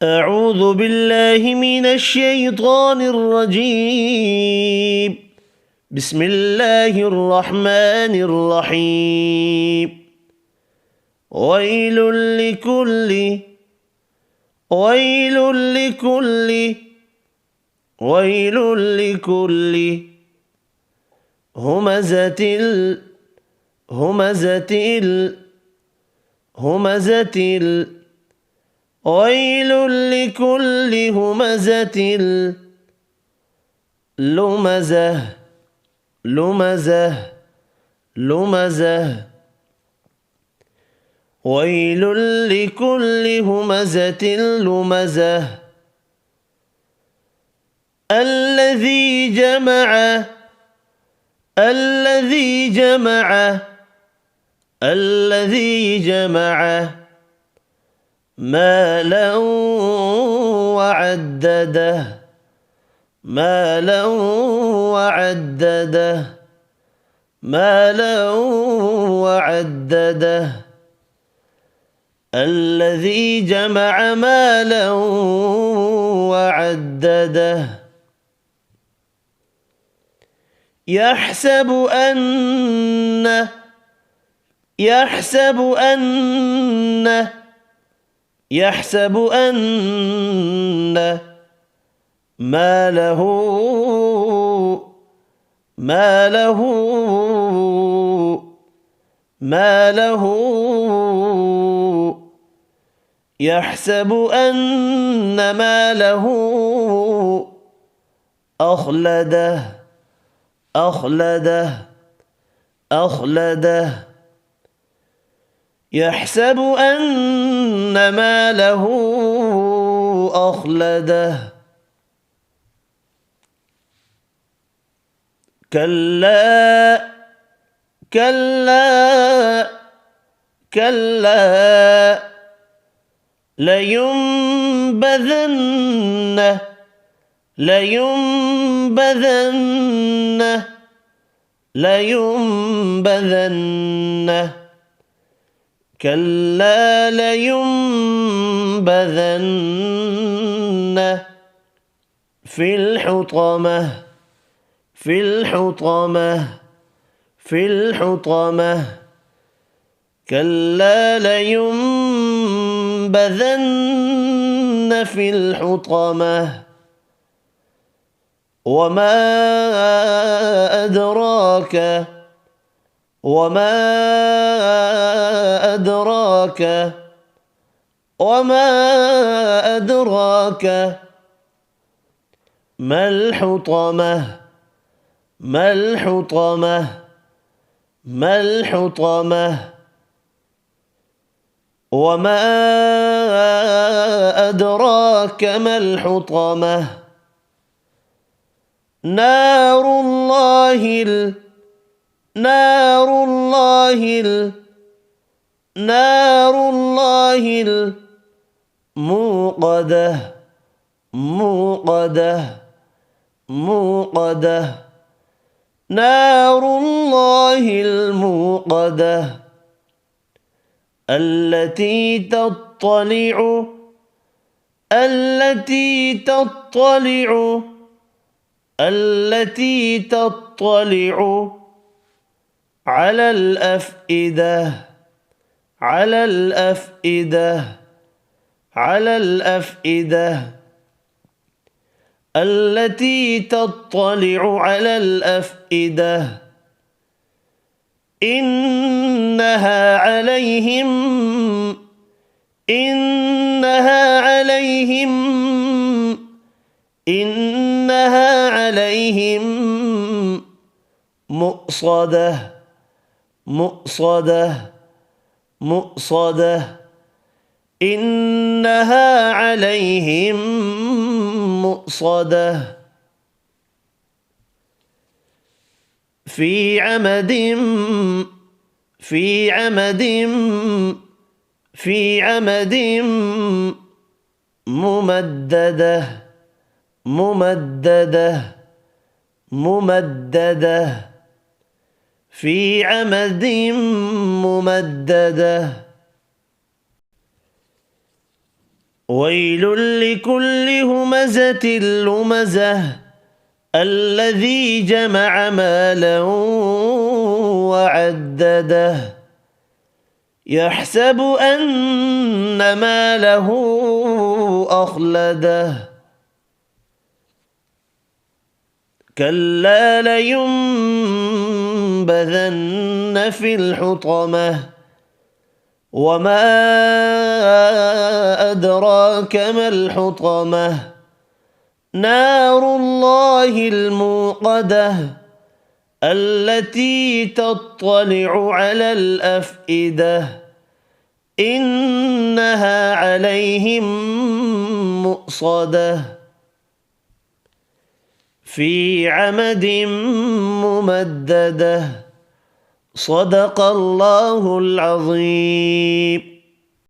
أعوذ بالله من الشيطان الرجيم. بسم الله الرحمن الرحيم. ويل لكل ويل لكل ويل لكل همزة همزة همزة ويل لكل همزة لمزة لمزة لمزة ويل لكل همزة لمزة الذي جمع الذي جمع الذي جمع مالا وعدده مالا وعدده مالا وعدده الذي جمع مالا وعدده يحسب أن يحسب أن يحسب أن ماله ماله ماله يحسب أن ماله أخلده أخلده أخلده يحسب أن ماله أخلده كلا كلا كلا لينبذن لينبذن لينبذن كلا لينبذن في الحطمة في الحطمة في الحطمة كلا لينبذن في الحطمة وما أدراك وما أدراك وما أدراك ما الحطمة ما الحطمة ما الحطمة وما أدراك ما الحطمة نار الله نار الله نار الله الموقدة موقدة موقدة نار الله الموقدة التي تطلع التي تطلع التي تطلع على الأفئدة على الأفئدة على الأفئدة التي تطلع على الأفئدة إنها عليهم إنها عليهم إنها عليهم مؤصدة مؤصدة مؤصدة إنها عليهم مؤصدة في عمد في عمد في عمد ممددة ممددة ممددة في عمد ممددة ويل لكل همزة لمزة الذي جمع مالا وعدده يحسب أن ماله أخلده كلا لينبذن في الحطمة وما أدراك ما الحطمة نار الله الموقدة التي تطلع على الأفئدة إنها عليهم مؤصدة في عمد ممددة صدق الله العظيم.